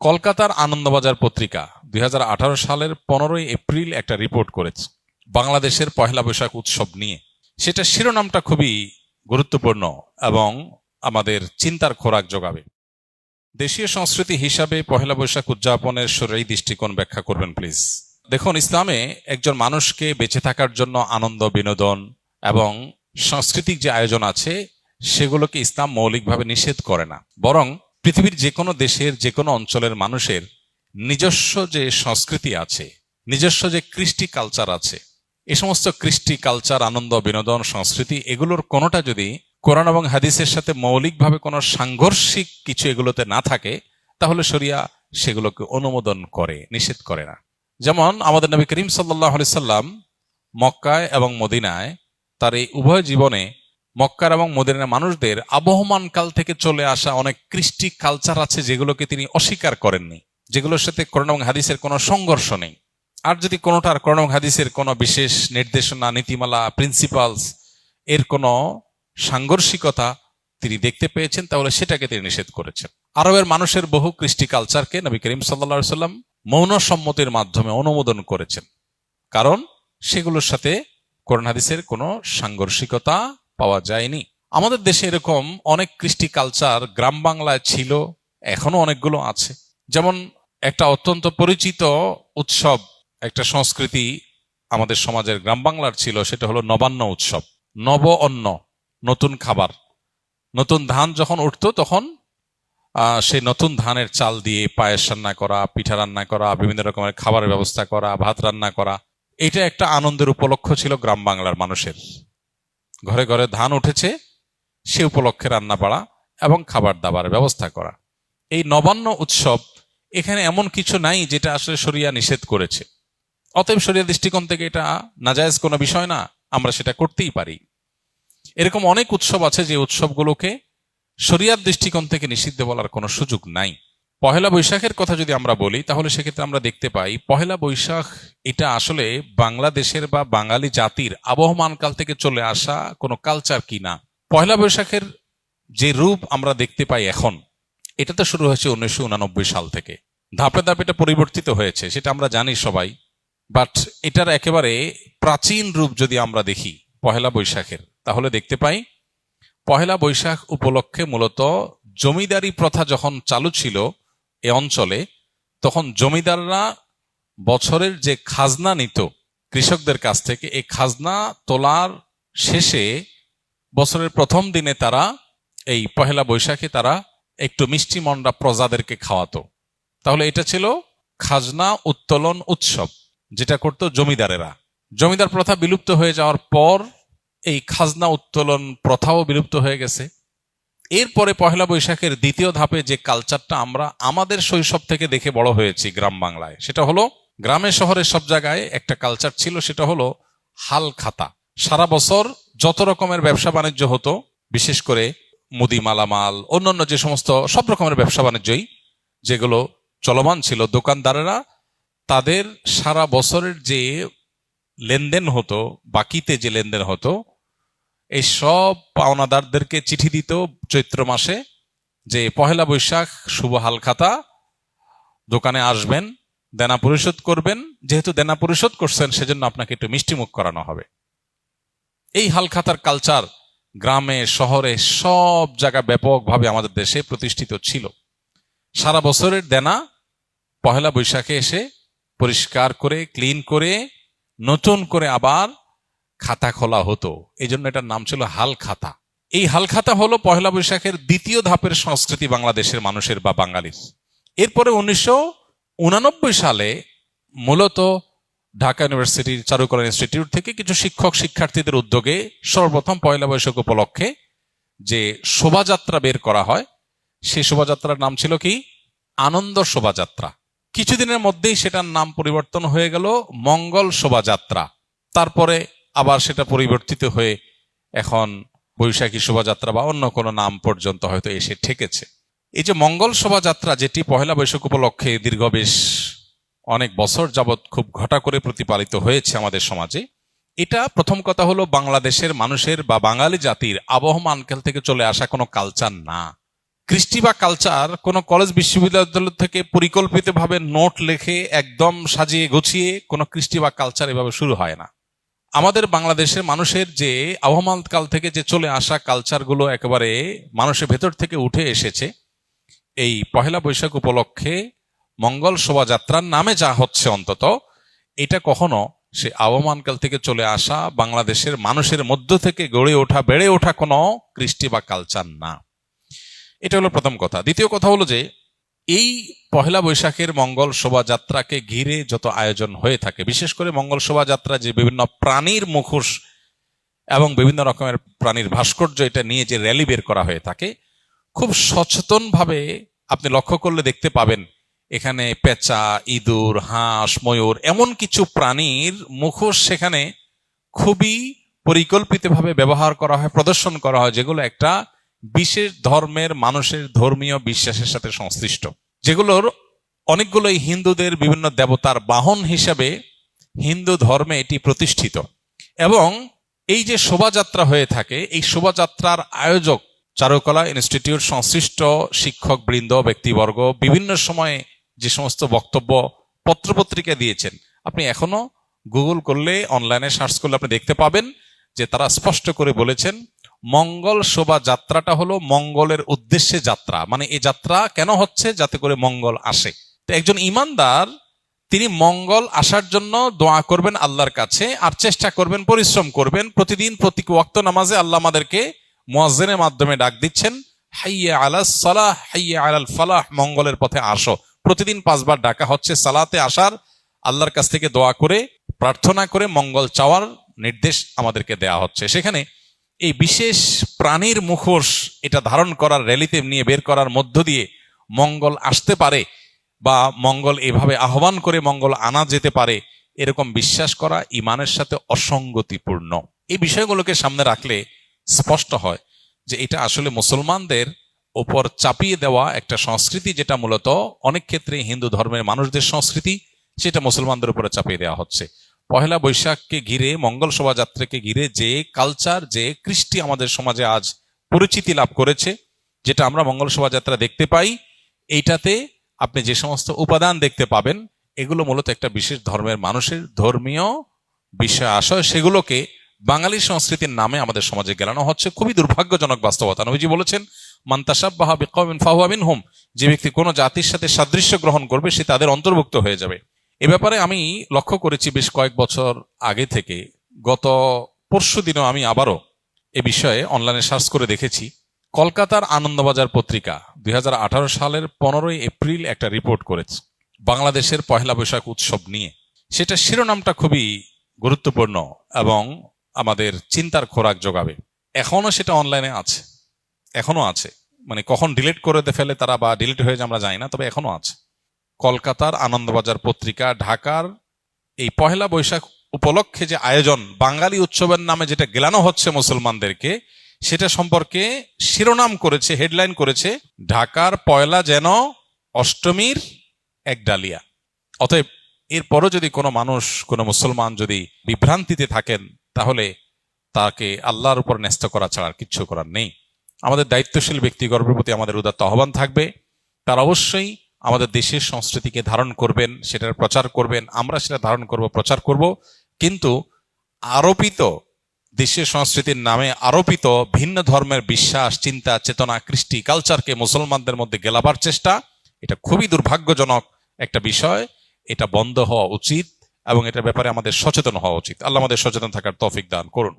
কলকাতার আনন্দবাজার পত্রিকা 2018 সালের 15 এপ্রিল একটা রিপোর্ট করেছে বাংলাদেশের পহেলা বৈশাখ উৎসব নিয়ে। সেটা শিরোনামটা খুবই গুরুত্বপূর্ণ এবং আমাদের চিন্তার খোরাক যোগাবে। দেশীয় সংস্কৃতি হিসাবে পহেলা বৈশাখ উদযাপনের শরঈ দৃষ্টিকোণ ব্যাখ্যা করবেন প্লিজ। দেখুন, ইসলামে একজন মানুষকে বেঁচে থাকার জন্য আনন্দ, বিনোদন এবং সাংস্কৃতিক যে আয়োজন আছে সেগুলোকে ইসলাম মৌলিকভাবে নিষেধ করে না, বরং পৃথিবীর যে কোনো দেশের যে কোনো অঞ্চলের মানুষের নিজস্ব যে সংস্কৃতি আছে, নিজস্ব যে কৃষ্টি কালচার আছে, এই সমস্ত কৃষ্টি কালচার, আনন্দ, বিনোদন, সংস্কৃতি এগুলোর কোনোটা যদি কোরআন এবং হাদিসের সাথে মৌলিকভাবে কোনো সাংঘর্ষিক কিছু এগুলোতে না থাকে, তাহলে শরিয়া সেগুলোকে অনুমোদন করে, নিষেধ করে না। যেমন আমাদের নবী করিম সাল্লাল্লাহু আলাইহি সাল্লাম মক্কায় এবং মদিনায় তার এই উভয় জীবনে মক্কার এবং মদিনার মানুষদের আবহমান কাল থেকে চলে আসা অনেক কৃষ্টি কালচার আছে যেগুলোকে তিনি অস্বীকার করেননি, যেগুলোর সাথে কোরআন এবং হাদিসের কোনো সংঘর্ষ নেই। আর যদি কোনোটার কোরআন এবং হাদিসের কোনো বিশেষ নির্দেশনা, নীতিমালা, প্রিন্সিপালস এর কোনো সাংঘর্ষিকতা তিনি দেখতে পেয়েছেন, তাহলে সেটাকে তিনি নিষেধ করেছেন। আরবের মানুষের বহু কৃষ্টি কালচারকে নবী করিম সাল্লাল্লাহু আলাইহি সাল্লাম মৌন সম্মতির মাধ্যমে অনুমোদন করেছেন, কারণ সেগুলোর সাথে কোরআন হাদিসের কোনো সাংঘর্ষিকতা পাওয়া যায়নি। আমাদের দেশে এরকম অনেক কৃষ্টি কালচার গ্রাম বাংলায় ছিল, এখনো অনেকগুলো আছে। যেমন একটা অত্যন্ত পরিচিত উৎসব, একটা সংস্কৃতি আমাদের সমাজের গ্রাম বাংলার ছিল, সেটা হলো নবান্ন উৎসব। নব অন্ন, নতুন খাবার, নতুন ধান যখন উঠতো তখন সেই নতুন ধানের চাল দিয়ে পায়েস রান্না করা, পিঠা রান্না করা, বিভিন্ন রকমের খাবারের ব্যবস্থা করা, ভাত রান্না করা, এটা একটা আনন্দের উপলক্ষ ছিল গ্রাম বাংলার মানুষের। ঘরে ঘরে ধান উঠেছে, সে উপলক্ষে রান্না বাড়া এবং খাবার দাবার ব্যবস্থা করা। এই নবান্ন উৎসব এখানে এমন কিছু নাই যেটা আসলে শরিয়া নিষেধ করেছে, অতএব শরিয়া দৃষ্টিকোণ থেকে এটা নাজায়েজ কোনো বিষয় না, আমরা সেটা করতেই পারি। এরকম অনেক উৎসব আছে যে উৎসবগুলোকে শরিয়ার দৃষ্টিকোণ থেকে নিষিদ্ধ বলার কোনো সুযোগ নাই। পহেলা বৈশাখের কথা যদি আমরা বলি, তাহলে সেক্ষেত্রে আমরা দেখতে পাই পহেলা বৈশাখ এটা আসলে বাংলাদেশের বা বাঙালি জাতির আবহমানকাল থেকে চলে আসা কোনো কালচার কি না। পহেলা বৈশাখের যে রূপ আমরা দেখতে পাই এখন, এটা তো শুরু হয়েছে 1989 সাল থেকে। ধাপে ধাপে এটা পরিবর্তিত হয়েছে, সেটা আমরা জানি সবাই। বাট এটার একেবারে প্রাচীন রূপ যদি আমরা দেখি পহেলা বৈশাখের, তাহলে দেখতে পাই পহেলা বৈশাখ উপলক্ষে মূলত জমিদারি প্রথা যখন চালু ছিল এ অঞ্চলে, তখন জমিদাররা বছরের যে খাজনা নিত কৃষকদের কাছ থেকে, এই খাজনা তোলার শেষে বছরের প্রথম দিনে তারা এই পহেলা বৈশাখে তারা একটু মিষ্টি মন্ডা প্রজাদেরকে খাওয়াতো। তাহলে এটা ছিল খাজনা উত্তোলন উৎসব, যেটা করত জমিদারেরা। জমিদার প্রথা বিলুপ্ত হয়ে যাওয়ার পর এই খাজনা উত্তোলন প্রথাও বিলুপ্ত হয়ে গেছে। এরপরে পহেলা বৈশাখের দ্বিতীয় ধাপে যে কালচারটা আমরা আমাদের শৈশব থেকে দেখে বড় হয়েছি গ্রাম বাংলায়, সেটা হলো গ্রামে শহরে সব জায়গায় একটা কালচার ছিল, সেটা হলো হাল খাতা। সারা বছর যত রকমের ব্যবসা বাণিজ্য হতো, বিশেষ করে মুদি মালামাল, অন্যান্য যে সমস্ত সব রকমের ব্যবসা বাণিজ্যই যেগুলো চলমান ছিল, দোকানদারেরা তাদের সারা বছরের যে লেনদেন হতো, বাকিতে যে লেনদেন হতো, এই সব পাওনাদারদেরকে চিঠি দিত চৈত্র মাসে যে পহেলা বৈশাখ শুভ হাল খাতা, দোকানে আসবেন, দেনা পরিশোধ করবেন, যেহেতু দেনা পরিশোধ করছেন সেজন্য আপনাকে একটু মিষ্টিমুখ করানো হবে। এই হাল খাতার কালচার গ্রামে শহরে সব জায়গায় ব্যাপকভাবে আমাদের দেশে প্রতিষ্ঠিত ছিল। সারা বছরের দেনা পহেলা বৈশাখে এসে পরিষ্কার করে, ক্লিন করে, নতুন করে আবার খাতা খোলা হতো। এই জন্য এটার নাম ছিল হাল খাতা। এই হাল খাতা হলো পহেলা বৈশাখের দ্বিতীয় ধাপের সংস্কৃতি বাংলাদেশের মানুষের বা বাঙালির। এরপরে 1989 সালে মূলত ঢাকা ইউনিভার্সিটির চারুকলা ইনস্টিটিউট থেকে কিছু শিক্ষক শিক্ষার্থীদের উদ্যোগে সর্বপ্রথম পহেলা বৈশাখ উপলক্ষে যে শোভাযাত্রা বের করা হয়, সেই শোভাযাত্রার নাম ছিল কি? আনন্দ শোভাযাত্রা। কিছুদিনের মধ্যেই সেটার নাম পরিবর্তন হয়ে গেল মঙ্গল শোভাযাত্রা। তারপরে আবার সেটা পরিবর্তিত হয়ে এখন বৈশাখী শোভাযাত্রা বা অন্য কোনো নাম পর্যন্ত হয়তো এসে ঠেকেছে। এই যে মঙ্গল শোভাযাত্রা, যেটি পহেলা বৈশাখ উপলক্ষে দীর্ঘ বেশ অনেক বছর যাবৎ খুব ঘটা করে প্রতিপালিত হয়েছে আমাদের সমাজে, এটা প্রথম কথা হলো বাংলাদেশের মানুষের বা বাঙালি জাতির আবহমানকাল থেকে চলে আসা কোনো কালচার না। কৃষ্টি বা কালচার কোনো কলেজ বিশ্ববিদ্যালয় থেকে পরিকল্পিতভাবে নোট লিখে একদম সাজিয়ে গুছিয়ে কোনো কৃষ্টি বা কালচার এভাবে শুরু হয় না। আমাদের বাংলাদেশের মানুষের যে আবহমান কাল থেকে যে চলে আসা কালচারগুলো একেবারে মানুষের ভেতর থেকে উঠে এসেছে, এই পহেলা বৈশাখ উপলক্ষে মঙ্গল শোভাযাত্রার নামে যা হচ্ছে, অন্তত এটা কখনো সে আবহমান কাল থেকে চলে আসা বাংলাদেশের মানুষের মধ্য থেকে গড়ে ওঠা বেড়ে ওঠা কোনো কৃষ্টি বা কালচার না। এটা হলো প্রথম কথা। দ্বিতীয় কথা হলো যে এই পহেলা বৈশাখের মঙ্গল শোভাযাত্রাকে ঘিরে যত আয়োজন হয়ে থাকে, বিশেষ করে মঙ্গল শোভাযাত্রা যে বিভিন্ন প্রাণীর মুখোশ এবং বিভিন্ন রকমের প্রাণীর ভাস্কর্য এটা নিয়ে যে র্যালি বের করা হয়ে থাকে, খুব সচেতনভাবে আপনি লক্ষ্য করলে দেখতে পাবেন এখানে পেঁচা, ইঁদুর, হাঁস, ময়ূর এমন কিছু প্রাণীর মুখোশ সেখানে খুবই পরিকল্পিতভাবে ব্যবহার করা হয়, প্রদর্শন করা হয়, যেগুলো একটা বিশেষ ধর্মের মানুষের ধর্মীয় বিশ্বাসের সাথে সংশ্লিষ্ট, যেগুলোর অনেকগুলোই হিন্দুদের বিভিন্ন দেবতার বাহন হিসাবে হিন্দু ধর্মে এটি প্রতিষ্ঠিত। এবং এই যে শোভাযাত্রা হয়ে থাকে, এই শোভাযাত্রার আয়োজক চারুকলা ইনস্টিটিউট সংশ্লিষ্ট শিক্ষক বৃন্দ, ব্যক্তিবর্গ বিভিন্ন সময়ে যে সমস্ত বক্তব্য পত্রপত্রিকা দিয়েছেন, আপনি এখনো গুগল করলে, অনলাইনে সার্চ করলে আপনি দেখতে পাবেন যে তারা স্পষ্ট করে বলেছেন মঙ্গল শোভাযাত্রাটা হলো মঙ্গলের উদ্দেশ্যে যাত্রা। মানে এই যাত্রা কেন হচ্ছে? যাতে করে মঙ্গল আসে। তো একজন ইমানদার তিনি মঙ্গল আসার জন্য দোয়া করবেন আল্লাহর কাছে, আর চেষ্টা করবেন, পরিশ্রম করবেন। প্রতিদিন প্রতি ওয়াক্ত নামাজে আল্লাহ আমাদেরকে মুয়াজ্জিনের মাধ্যমে ডাক দিচ্ছেন, হাইয়া আলাস সালাহ হাইয়া আলাল ফালাহ, মঙ্গলের পথে আসো। প্রতিদিন 5 বার ডাকা হচ্ছে সালাতে আসার, আল্লাহর কাছ থেকে দোয়া করে প্রার্থনা করে মঙ্গল চাওয়ার নির্দেশ আমাদেরকে দেয়া হচ্ছে। সেখানে এই বিশেষ প্রাণীর মুখোশ এটা ধারণ করার, র্যালিতে নিয়ে বের করার মধ্য দিয়ে মঙ্গল আসতে পারে বা মঙ্গল এভাবে আহ্বান করে মঙ্গল আনা যেতে পারে, এরকম বিশ্বাস করা ইমানের সাথে অসঙ্গতিপূর্ণ। এই বিষয়গুলোকে সামনে রাখলে স্পষ্ট হয় যে এটা আসলে মুসলমানদের ওপর চাপিয়ে দেওয়া একটা সংস্কৃতি, যেটা মূলত অনেক ক্ষেত্রে হিন্দু ধর্মের মানুষদের সংস্কৃতি, সেটা মুসলমানদের উপরে চাপিয়ে দেওয়া হচ্ছে। পহেলা বৈশাখকে ঘিরে, মঙ্গল শোভাযাত্রাকে ঘিরে যে কালচার, যে কৃষ্টি আমাদের সমাজে আজ পরিচিতি লাভ করেছে, যেটা আমরা মঙ্গল শোভাযাত্রা দেখতে পাই, এইটাতে আপনি যে সমস্ত উপাদান দেখতে পাবেন, এগুলো মূলত একটা বিশেষ ধর্মের মানুষের ধর্মীয় বিষয় আশয়, সেগুলোকে বাঙালি সংস্কৃতির নামে আমাদের সমাজে গেলানো হচ্ছে। খুবই দুর্ভাগ্যজনক বাস্তবতা। নবীজি বলেছেন, মান তাশাব্বাহা বিকওমিন ফাহুয়া মিনহুম, যে ব্যক্তি কোনো জাতির সাথে সাদৃশ্য গ্রহণ করবে সে তাদের অন্তর্ভুক্ত হয়ে যাবে। এ ব্যাপারে আমি লক্ষ্য করেছি বেশ কয়েক বছর আগে থেকে। গত পরশু দিনও আমি আবারও এ বিষয়ে অনলাইনে সার্চ করে দেখেছি। কলকাতার আনন্দবাজার পত্রিকা 2018 সালের 15 এপ্রিল একটা রিপোর্ট করেছে বাংলাদেশের পহেলা বৈশাখ উৎসব নিয়ে। সেটা শিরোনামটা খুবই গুরুত্বপূর্ণ এবং আমাদের চিন্তার খোরাক যোগাবে। এখনো সেটা অনলাইনে আছে, এখনো আছে। মানে কখন ডিলিট করে ফেলে তারা বা ডিলিট হয়ে যায় আমরা জানি না, তবে এখনো আছে। কলকাতার আনন্দবাজার পত্রিকা ঢাকার এই পহেলা বৈশাখ উপলক্ষে যে আয়োজন, বাঙালি উৎসবের নামে যেটা গেলানো হচ্ছে মুসলমানদেরকে, সেটা সম্পর্কে শিরোনাম করেছে, হেডলাইন করেছে, ঢাকার পয়লা যেন অষ্টমীর এক ডালিয়া। অতএব এরপরও যদি কোনো মানুষ, কোনো মুসলমান যদি বিভ্রান্তিতে থাকেন, তাহলে তাকে আল্লাহর উপর ন্যস্ত করা ছাড়া আর কিচ্ছু করার নেই। আমাদের দায়িত্বশীল ব্যক্তিগণের প্রতি আমাদের উদাত্ত আহ্বান থাকবে, তারা অবশ্যই আমাদের দেশের সংস্কৃতিকে ধারণ করবেন, সেটার প্রচার করবেন, আমরা সেটা ধারণ করব, প্রচার করব। কিন্তু আরোপিত দেশের সংস্কৃতির নামে আরোপিত ভিন্ন ধর্মের বিশ্বাস, চিন্তা, চেতনা, কৃষ্টি, কালচারকে মুসলমানদের মধ্যে গেলাবার চেষ্টা, এটা খুবই দুর্ভাগ্যজনক একটা বিষয়। এটা বন্ধ হওয়া উচিত এবং এটার ব্যাপারে আমাদের সচেতন হওয়া উচিত। আল্লাহ আমাদের সচেতন থাকার তৌফিক দান করুন।